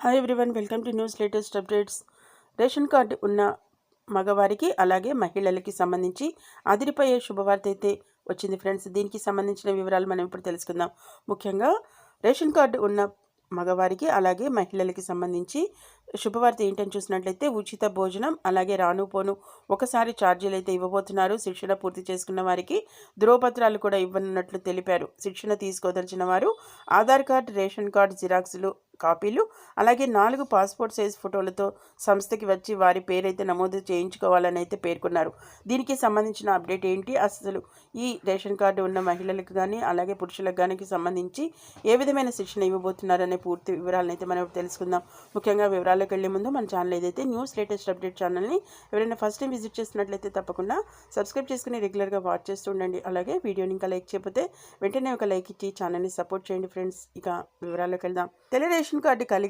Hi everyone, welcome to news latest updates. Ration card ఉన్న మగవారికి అలాగే మహిళలకి సంబంధించి అదిరిపోయే శుభవార్త అయితే వచ్చింది ఫ్రెండ్స్. దీనికి సంబంధించిన వివరాలు మనం ఇప్పుడు తెలుసుకుందాం. ముఖ్యంగా రేషన్ కార్డు ఉన్న మగవారికి అలాగే మహిళలకి సంబంధించి శుభవార్త ఏంటని చూసినట్లయితే ఉచిత భోజనం అలాగే రాను పోను ఒకసారి ఛార్జీలు అయితే ఇవ్వబోతున్నారు. శిక్షణ పూర్తి చేసుకున్న వారికి ధ్రువపత్రాలు కూడా ఇవ్వనున్నట్లు తెలిపారు. శిక్షణ తీసుకోదలిచిన వారు ఆధార్ కార్డు, రేషన్ కార్డు జిరాక్స్లు కాపీలు అలాగే 4 పాస్పోర్ట్ సైజ్ ఫోటోలతో సంస్థకి వచ్చి వారి పేరైతే నమోదు చేయించుకోవాలని అయితే పేర్కొన్నారు. దీనికి సంబంధించిన అప్డేట్ ఏంటి, అసలు ఈ రేషన్ కార్డు ఉన్న మహిళలకు కానీ అలాగే పురుషులకు కానీ సంబంధించి ఏ విధమైన శిక్షణ ఇవ్వబోతున్నారనే పూర్తి వివరాలను అయితే మనం తెలుసుకుందాం. ముఖ్యంగా వివరాల్లోకి వెళ్ళే ముందు మన ఛానల్ ఏదైతే న్యూస్ లేటెస్ట్ అప్డేట్ ఛానల్ని ఎవరైనా ఫస్ట్ టైం విజిట్ చేస్తున్నట్లయితే తప్పకుండా సబ్స్క్రైబ్ చేసుకుని రెగ్యులర్గా వాచ్ చేస్తూ ఉండండి. అలాగే వీడియోని ఇంకా లైక్ చేయకపోతే వెంటనే ఒక లైక్ ఇచ్చి ఛానల్ని సపోర్ట్ చేయండి ఫ్రెండ్స్. ఇక వివరాల్లోకి వెళ్దాం. రేషన్ కార్డు కలిగి